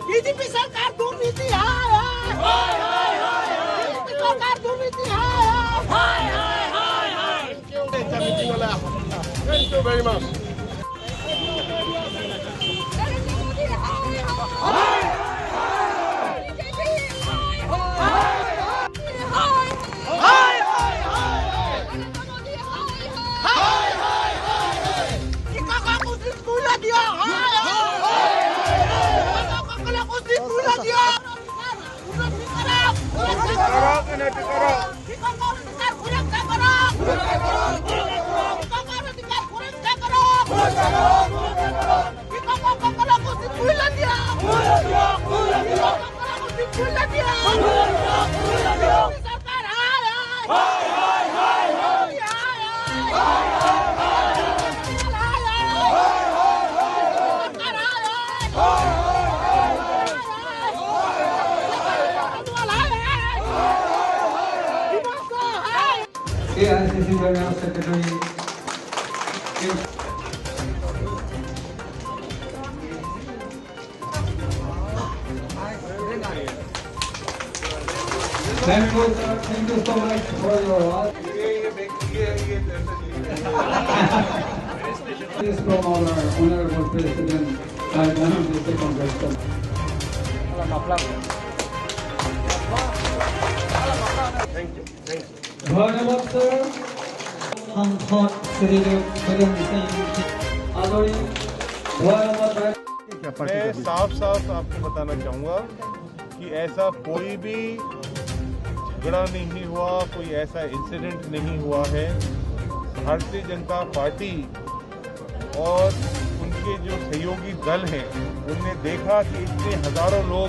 BJP सरकार दुर्नीति सरकार दुर्नीति Thank you very much. AICC General Secretary. Thank you, sir. Thank you so much for your work. This from our Honorable President, Kalyan District Congress. Thank you. Thank you. धन्यवाद sir संसद श्री भजन सिंह आदरणीय धन्यवाद। मैं साफ आपको बताना चाहूँगा कि ऐसा कोई भी झगड़ा नहीं हुआ, कोई ऐसा इंसिडेंट नहीं हुआ है। भारतीय जनता पार्टी और उनके जो सहयोगी दल हैं उनने देखा कि इतने हजारों लोग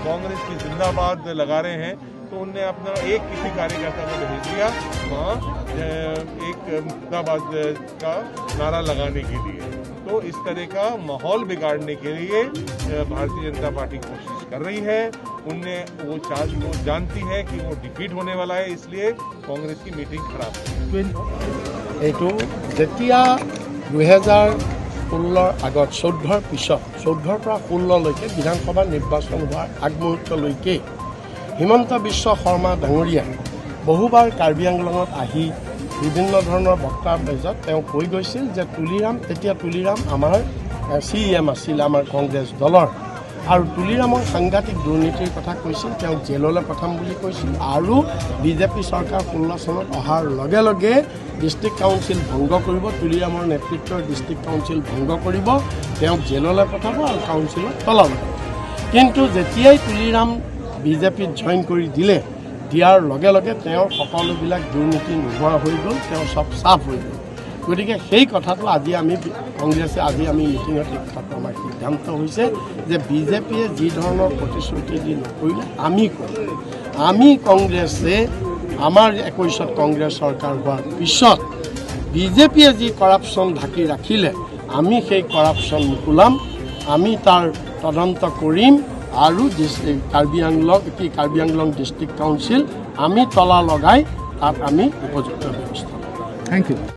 कांग्रेस की जिंदाबाद लगा रहे हैं, तो उनने अपना एक किसी कार्यकर्ता को भेज दिया वहाँ एक जिंदाबाद का नारा लगाने के लिए। तो इस तरह का माहौल बिगाड़ने के लिए भारतीय जनता पार्टी कोशिश कर रही है। उनने वो जानती है कि वो डिफीट होने वाला है, इसलिए कांग्रेस की मीटिंग खराब है। এইটো যেতিয়া 2016 আগত 14 পিছত 14 পৰা 16লৈকে বিধানসভা নিৰ্বাচন হোৱাৰ আগমুহূৰ্তলৈকে হিমন্ত বিশ্ব শৰ্মা ডাঙৰীয়া বহুবাৰ কাৰ্বি আংলঙত আহি বিভিন্ন ধৰণৰ বক্তাৰ মাজত তেওঁ কৈ গৈছিল যে তেতিয়া তুলিৰাম আমাৰ CEM আছিল আমাৰ কংগ্ৰেছ দলৰ, আৰু তুলিৰামৰ সাংঘাতিক দুৰ্নীতিৰ কথা কৈছিল। তেওঁ জেললৈ পঠাম বুলি কৈছিল, আৰু বিজেপি চৰকাৰ 16 চনত অহাৰ লগে লগে ডিষ্ট্ৰিক্ট কাউন্সিল ভংগ কৰিব, তুলিৰামৰ নেতৃত্বৰ ডিষ্ট্ৰিক্ট কাউন্সিল ভংগ কৰিব, তেওঁক জেললৈ পঠাব আৰু কাউন্সিলত তলব। কিন্তু যেতিয়াই তুলিৰাম বিজেপিত জইন কৰি দিয়াৰ লগে লগে তেওঁৰ সকলোবিলাক দুৰ্নীতি নোহোৱা হৈ গ'ল, তেওঁ চব চাফ হৈ গ'ল। গতিকে সেই কথাটো কংগ্ৰেছে আজি আমি মিটিঙত এই কথাটো আমাৰ সিদ্ধান্ত হৈছে যে বিজেপিয়ে যি ধৰণৰ প্ৰতিশ্ৰুতি দি নকৰিলে আমি কৰিম। আমি কংগ্ৰেছে আমাৰ 21ত কংগ্ৰেছ চৰকাৰ হোৱাৰ পিছত বিজেপিয়ে যি কৰাপশ্যন ঢাকি ৰাখিলে আমি সেই কৰাপশ্যন মোকোলাম, আমি তাৰ তদন্ত কৰিম, আৰু কাৰ্বি আংলং ডিষ্ট্ৰিক্ট কাউন্সিল আমি তলা লগাই তাত আমি উপযুক্ত ব্যৱস্থা। Thank you.